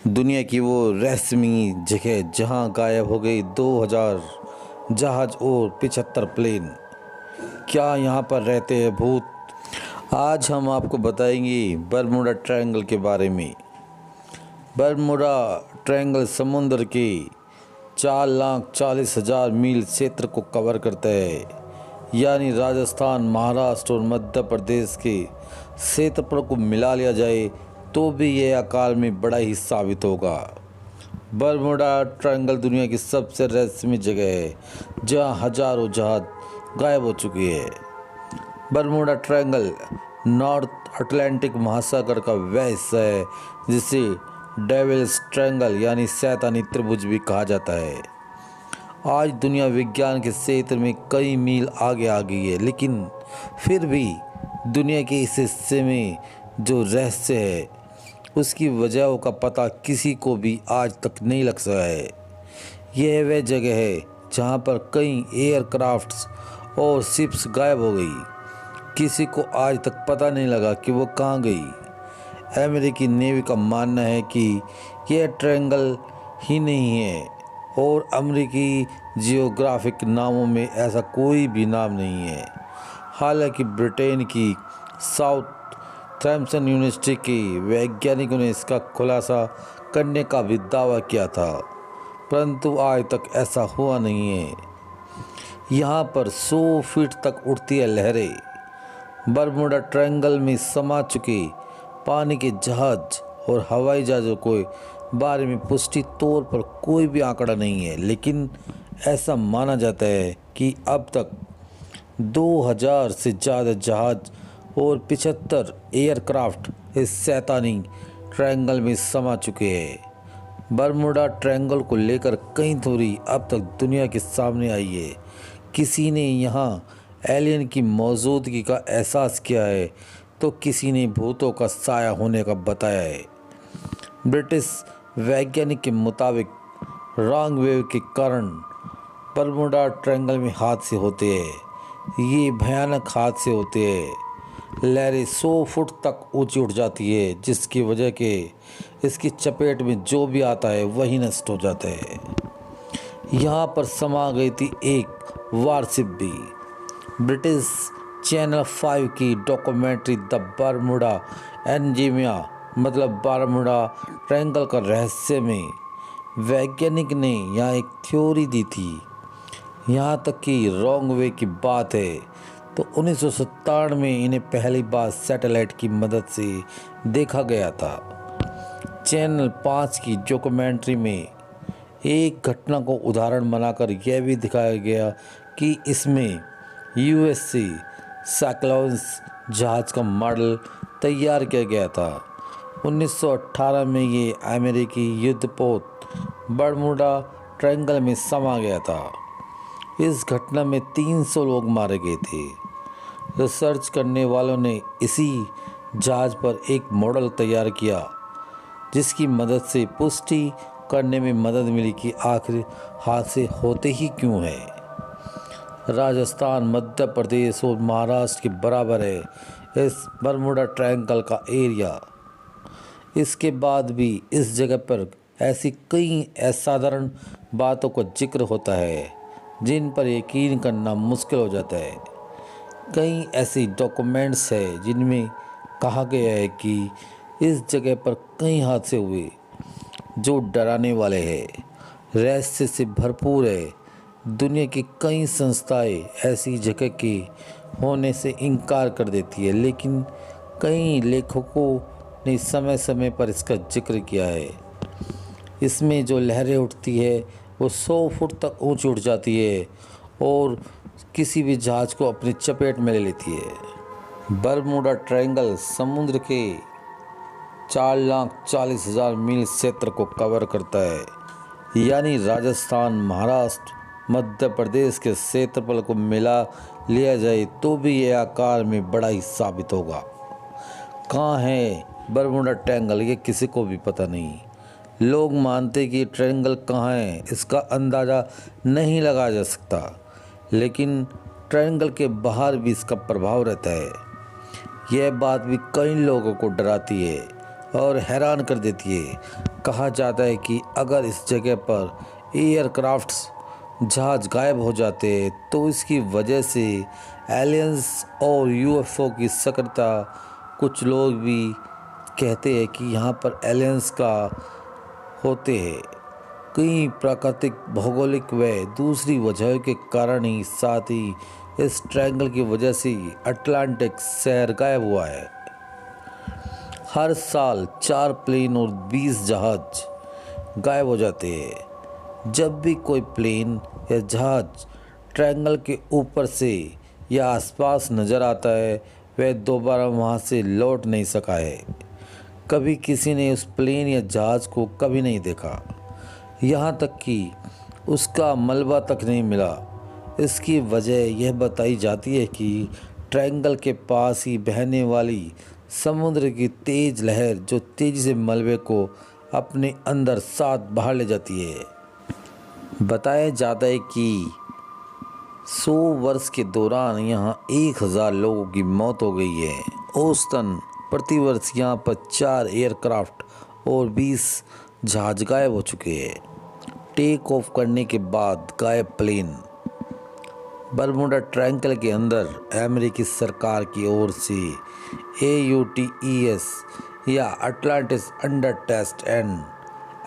दुनिया की वो रहस्यमयी जगह जहां गायब हो गई 2000 जहाज और 75 प्लेन। क्या यहाँ पर रहते हैं भूत? आज हम आपको बताएंगे बरमुडा ट्रायंगल के बारे में। बरमुडा ट्रायंगल समुद्र के 4,40,000 मील क्षेत्र को कवर करता है, यानी राजस्थान, महाराष्ट्र और मध्य प्रदेश के क्षेत्रफल को मिला लिया जाए तो भी यह आकार में बड़ा ही साबित होगा। बरमुडा ट्रायंगल दुनिया की सबसे रहस्यमय जगह है जहां हजारों जहाज गायब हो चुके हैं। बरमुडा ट्रायंगल नॉर्थ अटलांटिक महासागर का वह हिस्सा है जिसे डेविल्स ट्रायंगल यानी शैतानी त्रिभुज भी कहा जाता है। आज दुनिया विज्ञान के क्षेत्र में कई मील आगे आ गई है, लेकिन फिर भी दुनिया के इस हिस्से में जो रहस्य है उसकी वजहों का पता किसी को भी आज तक नहीं लग सका है। यह वह जगह है जहां पर कई एयरक्राफ्ट्स और शिप्स गायब हो गई। किसी को आज तक पता नहीं लगा कि वो कहाँ गई। अमेरिकी नेवी का मानना है कि यह ट्रायंगल ही नहीं है और अमेरिकी जियोग्राफिक नामों में ऐसा कोई भी नाम नहीं है। हालांकि ब्रिटेन की साउथ थैम्सन यूनिवर्सिटी के वैज्ञानिकों ने इसका खुलासा करने का भी दावा किया था, परंतु आज तक ऐसा हुआ नहीं है। यहाँ पर 100 फीट तक उड़ती है लहरें। बरमुडा ट्रायंगल में समा चुके पानी के जहाज और हवाई जहाज़ों के बारे में पुष्टि तौर पर कोई भी आंकड़ा नहीं है, लेकिन ऐसा माना जाता है कि अब तक 2000 से ज़्यादा जहाज और 75 एयरक्राफ्ट इस शैतानी ट्रायंगल में समा चुके हैं। बरमुडा ट्रायंगल को लेकर कई थ्योरी अब तक दुनिया के सामने आई है। किसी ने यहाँ एलियन की मौजूदगी का एहसास किया है तो किसी ने भूतों का साया होने का बताया है। ब्रिटिश वैज्ञानिक के मुताबिक रॉन्ग वेव के कारण बरमुडा ट्रायंगल में हादसे होते हैं। ये भयानक हादसे होते हैं। लहरें 100 फुट तक ऊंची उठ जाती है, जिसकी वजह के इसकी चपेट में जो भी आता है वही नष्ट हो जाता है। यहाँ पर समा गई थी एक वारशिप भी। ब्रिटिश चैनल 5 की डॉक्यूमेंट्री द बरमुडा एनजीमिया मतलब बरमुडा ट्रायंगल का रहस्य में वैज्ञानिक ने यहाँ एक थ्योरी दी थी। यहाँ तक कि रॉन्ग वे की बात है तो 1997 में इन्हें पहली बार सैटेलाइट की मदद से देखा गया था। चैनल 5 की डॉक्यूमेंट्री में एक घटना को उदाहरण बनाकर यह भी दिखाया गया कि इसमें यूएससी साइक्लोन्स जहाज का मॉडल तैयार किया गया था। 1918 में ये अमेरिकी युद्धपोत बरमुडा ट्रायंगल में समा गया था। इस घटना में 300 लोग मारे गए थे। रिसर्च करने वालों ने इसी जहाज पर एक मॉडल तैयार किया जिसकी मदद से पुष्टि करने में मदद मिली कि आखिर हादसे होते ही क्यों है। राजस्थान, मध्य प्रदेश और महाराष्ट्र के बराबर है इस बरमुडा ट्रायंगल का एरिया। इसके बाद भी इस जगह पर ऐसी कई असाधारण बातों का जिक्र होता है जिन पर यकीन करना मुश्किल हो जाता है। कई ऐसी डॉक्यूमेंट्स है जिनमें कहा गया है कि इस जगह पर कई हादसे हुए जो डराने वाले हैं, रहस्य से भरपूर है। दुनिया की कई संस्थाएं ऐसी जगह के होने से इनकार कर देती है, लेकिन कई लेखकों ने समय समय पर इसका जिक्र किया है। इसमें जो लहरें उठती है वो 100 फुट तक ऊंची उठ जाती है और किसी भी जहाज को अपनी चपेट में ले लेती है। बरमुडा ट्रायंगल समुद्र के 4,40,000 मील क्षेत्र को कवर करता है, यानी राजस्थान, महाराष्ट्र, मध्य प्रदेश के क्षेत्रफल को मिला लिया जाए तो भी यह आकार में बड़ा ही साबित होगा। कहाँ है बरमुडा ट्रायंगल ये किसी को भी पता नहीं। लोग मानते कि ट्रायंगल कहाँ है इसका अंदाज़ा नहीं लगाया जा सकता, लेकिन ट्रायंगल के बाहर भी इसका प्रभाव रहता है। यह बात भी कई लोगों को डराती है। और हैरान कर देती है। कहा जाता है कि अगर इस जगह पर एयरक्राफ्ट्स जहाज गायब हो जाते तो इसकी वजह से एलियंस और यूएफओ की सक्रियता, कुछ लोग भी कहते हैं कि यहाँ पर एलियंस का होते हैं, कई प्राकृतिक, भौगोलिक व दूसरी वजहों के कारण ही, साथ ही इस ट्रायंगल की वजह से अटलांटिक शहर गायब हुआ है। हर साल 4 प्लेन और 20 जहाज गायब हो जाते हैं। जब भी कोई प्लेन या जहाज ट्रायंगल के ऊपर से या आसपास नज़र आता है, वह दोबारा वहां से लौट नहीं सका है। कभी किसी ने उस प्लेन या जहाज को कभी नहीं देखा, यहाँ तक कि उसका मलबा तक नहीं मिला। इसकी वजह यह बताई जाती है कि ट्रायंगल के पास ही बहने वाली समुद्र की तेज लहर, जो तेजी से मलबे को अपने अंदर साथ बाहर ले जाती है। बताया जाता है कि 100 वर्ष के दौरान यहाँ 1000 लोगों की मौत हो गई है। औसतन प्रतिवर्ष यहाँ पर 4 एयरक्राफ्ट और 20 जहाज गायब हो चुके हैं। टेक ऑफ करने के बाद गायब प्लेन बरमुडा ट्रायंगल के अंदर अमेरिकी सरकार की ओर से AUTES या Atlantis under test and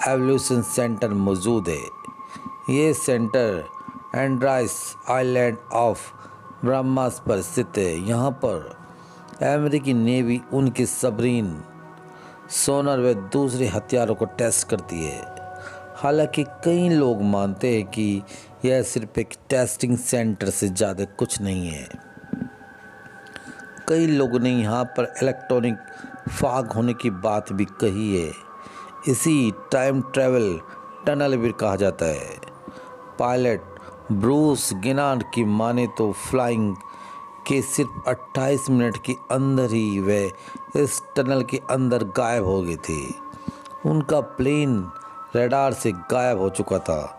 evolution center मौजूद है। ये सेंटर एंड्राइस आइलैंड ऑफ ब्रह्मास पर स्थित है। यहाँ पर अमेरिकी नेवी उनके सबमरीन, सोनार व दूसरे हथियारों को टेस्ट करती है। हालांकि कई लोग मानते हैं कि यह सिर्फ एक टेस्टिंग सेंटर से ज़्यादा कुछ नहीं है। कई लोगों ने यहाँ पर इलेक्ट्रॉनिक फाग होने की बात भी कही है। इसी टाइम ट्रैवल टनल भी कहा जाता है। पायलट ब्रूस गिनार्ड की माने तो फ्लाइंग के सिर्फ 28 मिनट के अंदर ही वे इस टनल के अंदर गायब हो गए थे। उनका प्लेन रडार से गायब हो चुका था।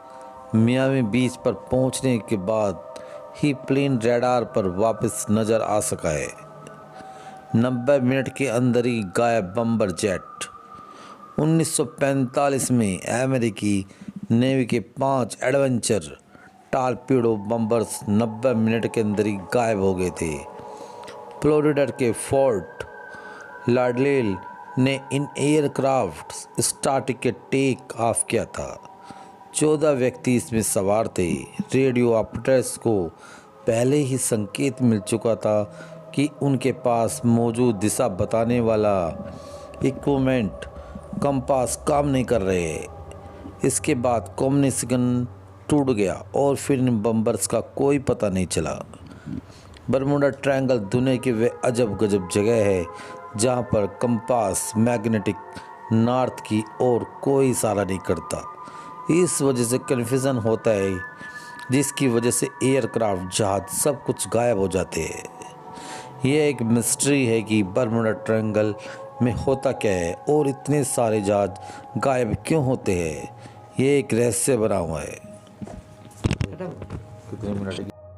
मियामी बीच पर पहुंचने के बाद ही प्लेन रडार पर वापस नज़र आ सका है। 90 मिनट के अंदर ही गायब बम्बर जेट। 1945 में अमेरिकी नेवी के 5 एडवेंचर टॉर्पीडो बम्बर्स 90 मिनट के अंदर ही गायब हो गए थे। फ्लोरिडा के फोर्ट लाडरडेल ने इन एयरक्राफ्ट स्टार्टिंग के टेक ऑफ किया था। 14 व्यक्ति इसमें सवार थे। रेडियो ऑपरेटर्स को पहले ही संकेत मिल चुका था कि उनके पास मौजूद दिशा बताने वाला इक्विपमेंट कंपास काम नहीं कर रहे। इसके बाद कम्युनिकेशन टूट गया और फिर इन बम्बर्स का कोई पता नहीं चला। बरमुडा ट्रायंगल दुनिया की वे अजब गजब जगह है जहाँ पर कंपास मैग्नेटिक नॉर्थ की ओर कोई इशारा नहीं करता। इस वजह से कन्फ्यूज़न होता है, जिसकी वजह से एयरक्राफ्ट, जहाज सब कुछ गायब हो जाते हैं। यह एक मिस्ट्री है कि बरमुडा ट्रायंगल में होता क्या है और इतने सारे जहाज गायब क्यों होते हैं। ये एक रहस्य बना हुआ है। कितने मिनट की